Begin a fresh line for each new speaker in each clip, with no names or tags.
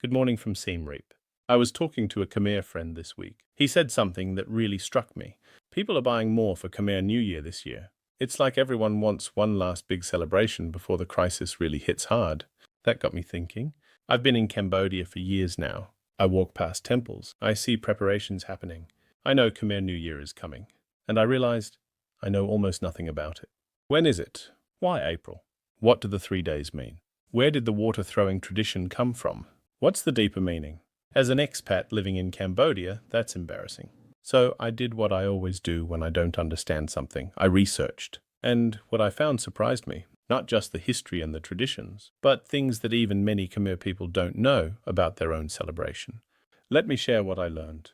Good morning from Siem Reap. I was talking to a Khmer friend this week. He said something that really struck me. People are buying more for Khmer New Year this year. It's like everyone wants one last big celebration before the crisis really hits hard. That got me thinking. I've been in Cambodia for years now. I walk past temples. I see preparations happening. I know Khmer New Year is coming. And I realized I know almost nothing about it. When is it? Why April? What do the 3 days mean? Where did the water-throwing tradition come from? What's the deeper meaning? As an expat living in Cambodia, that's embarrassing. So I did what I always do when I don't understand something. I researched. And what I found surprised me. Not just the history and the traditions, but things that even many Khmer people don't know about their own celebration. Let me share what I learned.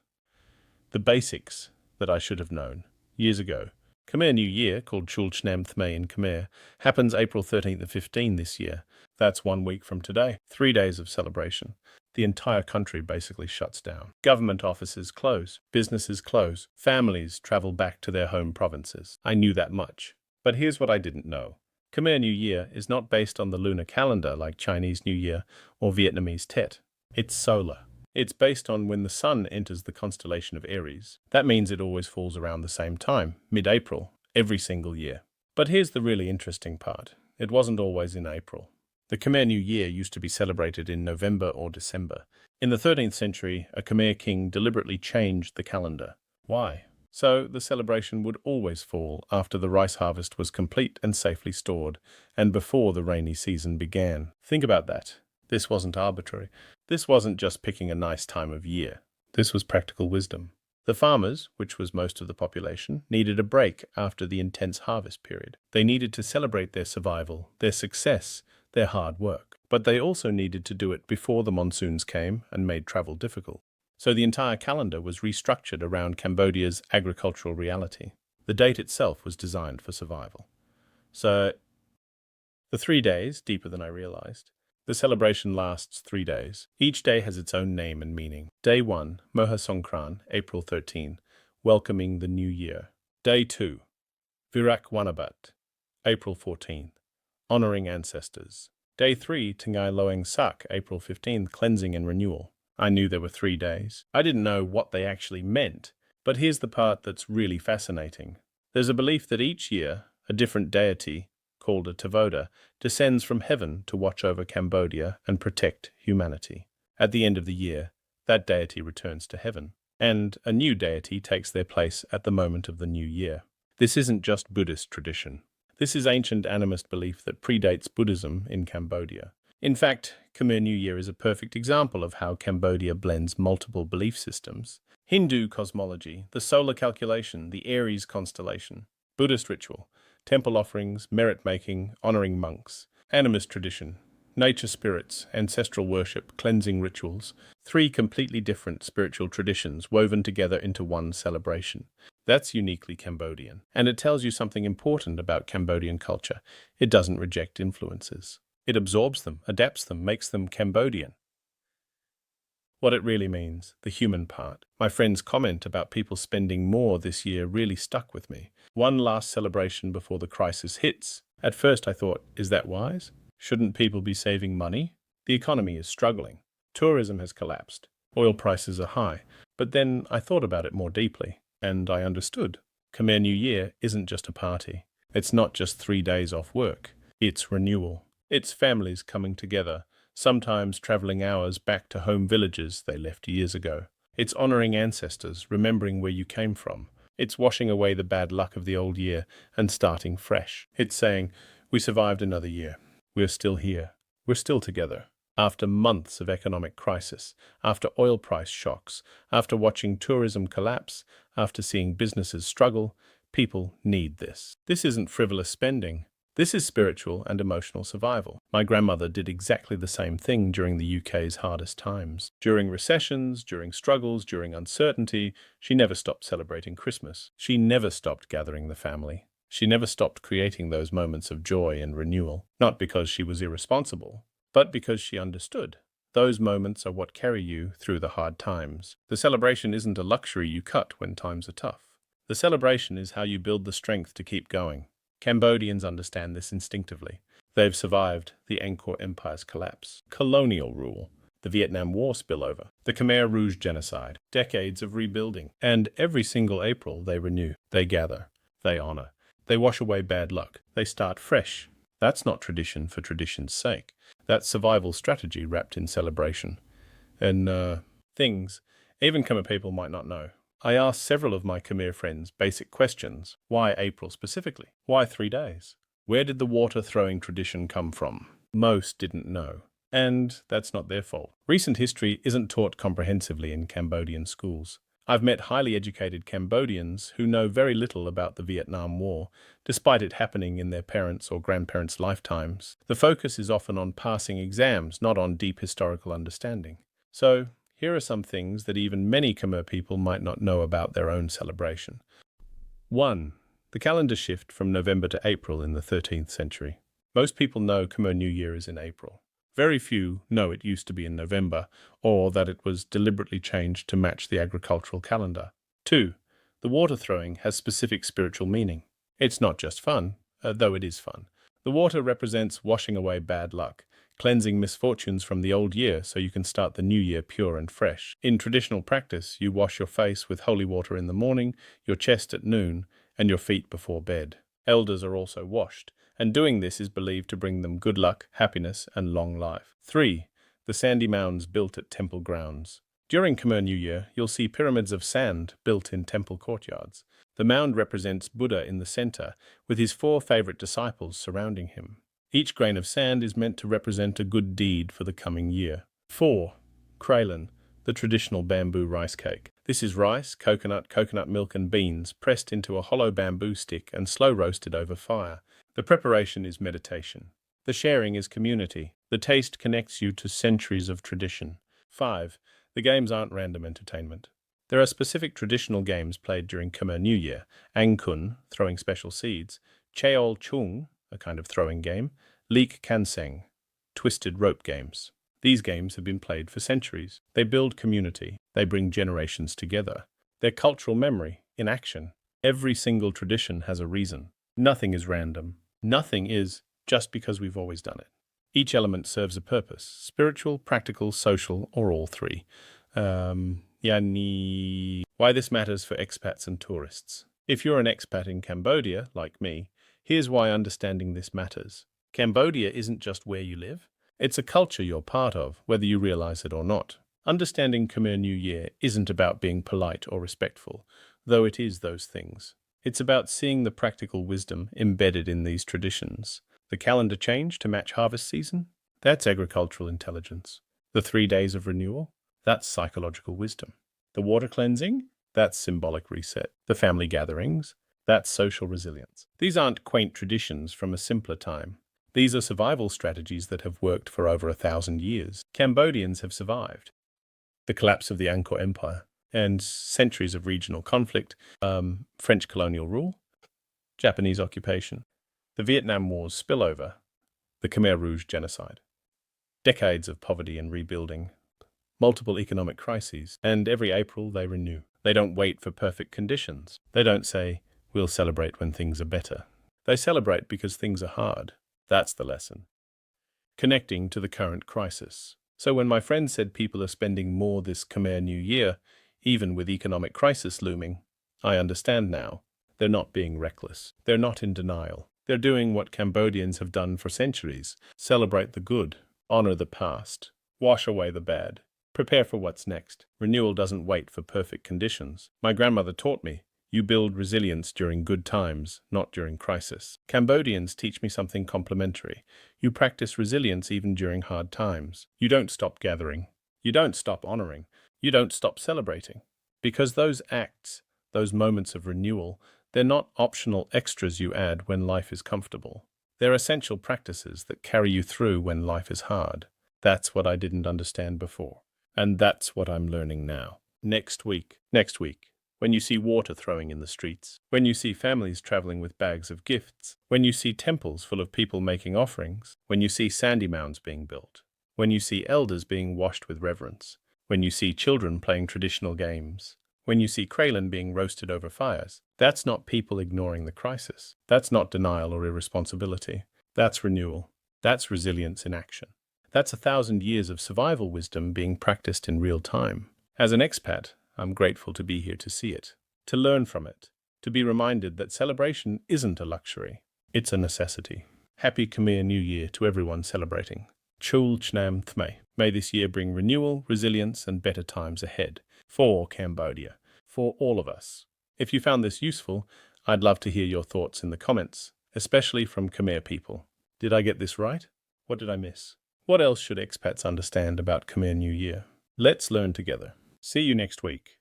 The basics that I should have known. Years ago, Khmer New Year, called Chul Chnam Thmei in Khmer, happens April 13th to 15th this year. That's 1 week from today. 3 days of celebration. The entire country basically shuts down. Government offices close. Businesses close. Families travel back to their home provinces. I knew that much. But here's what I didn't know. Khmer New Year is not based on the lunar calendar like Chinese New Year or Vietnamese Tet. It's solar. It's based on when the sun enters the constellation of Aries. That means it always falls around the same time, mid-April, every single year. But here's the really interesting part. It wasn't always in April. The Khmer New Year used to be celebrated in November or December. In the 13th century, a Khmer king deliberately changed the calendar. Why? So the celebration would always fall after the rice harvest was complete and safely stored, and before the rainy season began. Think about that. This wasn't arbitrary. This wasn't just picking a nice time of year. This was practical wisdom. The farmers, which was most of the population, needed a break after the intense harvest period. They needed to celebrate their survival, their success, their hard work. But they also needed to do it before the monsoons came and made travel difficult. So the entire calendar was restructured around Cambodia's agricultural reality. The date itself was designed for survival. So the 3 days, deeper than I realized. The celebration lasts 3 days. Each day has its own name and meaning. Day 1, Moha Songkran, April 13, welcoming the new year. Day 2, Virak Wanabat, April 14th, honoring ancestors. Day 3, Tangai Loeng Sak, April 15th, cleansing and renewal. I knew there were 3 days. I didn't know what they actually meant, but here's the part that's really fascinating. There's a belief that each year, a different deity, called a Tavoda, descends from heaven to watch over Cambodia and protect humanity. At the end of the year, that deity returns to heaven, and a new deity takes their place at the moment of the new year. This isn't just Buddhist tradition. This is ancient animist belief that predates Buddhism in Cambodia. In fact, Khmer New Year is a perfect example of how Cambodia blends multiple belief systems. Hindu cosmology, the solar calculation, the Aries constellation, Buddhist ritual, temple offerings, merit-making, honoring monks, animist tradition, nature spirits, ancestral worship, cleansing rituals, 3 completely different spiritual traditions woven together into one celebration. That's uniquely Cambodian, and it tells you something important about Cambodian culture. It doesn't reject influences. It absorbs them, adapts them, makes them Cambodian. What it really means, the human part. My friend's comment about people spending more this year really stuck with me. One last celebration before the crisis hits. At first I thought, is that wise? Shouldn't people be saving money? The economy is struggling. Tourism has collapsed. Oil prices are high. But then I thought about it more deeply, and I understood. Khmer New Year isn't just a party. It's not just 3 days off work. It's renewal. It's families coming together, sometimes traveling hours back to home villages they left years ago. It's honoring ancestors, remembering where you came from. It's washing away the bad luck of the old year and starting fresh. It's saying, we survived another year. We're still here. We're still together. After months of economic crisis, after oil price shocks, after watching tourism collapse, after seeing businesses struggle, people need this. This isn't frivolous spending. This is spiritual and emotional survival. My grandmother did exactly the same thing during the UK's hardest times. During recessions, during struggles, during uncertainty, she never stopped celebrating Christmas. She never stopped gathering the family. She never stopped creating those moments of joy and renewal. Not because she was irresponsible, but because she understood. Those moments are what carry you through the hard times. The celebration isn't a luxury you cut when times are tough. The celebration is how you build the strength to keep going. Cambodians understand this instinctively. They've survived the Angkor Empire's collapse, colonial rule, the Vietnam War spillover, the Khmer Rouge genocide, decades of rebuilding. And every single April they renew, they gather, they honor, they wash away bad luck, they start fresh. That's not tradition for tradition's sake. That's survival strategy wrapped in celebration. And things even Khmer people might not know. I asked several of my Khmer friends basic questions. Why April specifically? Why 3 days? Where did the water-throwing tradition come from? Most didn't know. And that's not their fault. Recent history isn't taught comprehensively in Cambodian schools. I've met highly educated Cambodians who know very little about the Vietnam War, despite it happening in their parents' or grandparents' lifetimes. The focus is often on passing exams, not on deep historical understanding. So, here are some things that even many Khmer people might not know about their own celebration. 1. The calendar shift from November to April in the 13th century. Most people know Khmer New Year is in April. Very few know it used to be in November, or that it was deliberately changed to match the agricultural calendar. 2. The water throwing has specific spiritual meaning. It's not just fun, though it is fun. The water represents washing away bad luck, cleansing misfortunes from the old year so you can start the new year pure and fresh. In traditional practice, you wash your face with holy water in the morning, your chest at noon, and your feet before bed. Elders are also washed, and doing this is believed to bring them good luck, happiness, and long life. 3. The sandy mounds built at temple grounds. During Khmer New Year, you'll see pyramids of sand built in temple courtyards. The mound represents Buddha in the center, with his 4 favorite disciples surrounding him. Each grain of sand is meant to represent a good deed for the coming year. 4. Krailan, the traditional bamboo rice cake. This is rice, coconut milk and beans pressed into a hollow bamboo stick and slow roasted over fire. The preparation is meditation. The sharing is community. The taste connects you to centuries of tradition. 5. The games aren't random entertainment. There are specific traditional games played during Khmer New Year. Ang Kun, throwing special seeds. Cheol Chung, a kind of throwing game. Leek Kanseng, twisted rope games. These games have been played for centuries. They build community. They bring generations together. They're cultural memory in action. Every single tradition has a reason. Nothing is random. Nothing is just because we've always done it. Each element serves a purpose, spiritual, practical, social, or all 3. Why this matters for expats and tourists. If you're an expat in Cambodia, like me, here's why understanding this matters. Cambodia isn't just where you live. It's a culture you're part of, whether you realize it or not. Understanding Khmer New Year isn't about being polite or respectful, though it is those things. It's about seeing the practical wisdom embedded in these traditions. The calendar change to match harvest season? That's agricultural intelligence. The 3 days of renewal? That's psychological wisdom. The water cleansing? That's symbolic reset. The family gatherings? That's social resilience. These aren't quaint traditions from a simpler time. These are survival strategies that have worked for over 1,000 years. Cambodians have survived the collapse of the Angkor Empire and centuries of regional conflict, French colonial rule, Japanese occupation, the Vietnam War's spillover, the Khmer Rouge genocide, decades of poverty and rebuilding, multiple economic crises, and every April they renew. They don't wait for perfect conditions. They don't say, we'll celebrate when things are better. They celebrate because things are hard. That's the lesson. Connecting to the current crisis. So when my friend said people are spending more this Khmer New Year, even with economic crisis looming, I understand now. They're not being reckless. They're not in denial. They're doing what Cambodians have done for centuries. Celebrate the good. Honor the past. Wash away the bad. Prepare for what's next. Renewal doesn't wait for perfect conditions. My grandmother taught me, you build resilience during good times, not during crisis. Cambodians teach me something complementary. You practice resilience even during hard times. You don't stop gathering. You don't stop honoring. You don't stop celebrating. Because those acts, those moments of renewal, they're not optional extras you add when life is comfortable. They're essential practices that carry you through when life is hard. That's what I didn't understand before. And that's what I'm learning now. Next week, when you see water throwing in the streets, when you see families traveling with bags of gifts, when you see temples full of people making offerings, when you see sandy mounds being built, when you see elders being washed with reverence, when you see children playing traditional games, when you see Krailan being roasted over fires, that's not people ignoring the crisis. That's not denial or irresponsibility. That's renewal. That's resilience in action. That's 1,000 years of survival wisdom being practiced in real time. As an expat, I'm grateful to be here to see it, to learn from it, to be reminded that celebration isn't a luxury, it's a necessity. Happy Khmer New Year to everyone celebrating. Chul Chnam Thme. May this year bring renewal, resilience, and better times ahead for Cambodia, for all of us. If you found this useful, I'd love to hear your thoughts in the comments, especially from Khmer people. Did I get this right? What did I miss? What else should expats understand about Khmer New Year? Let's learn together. See you next week.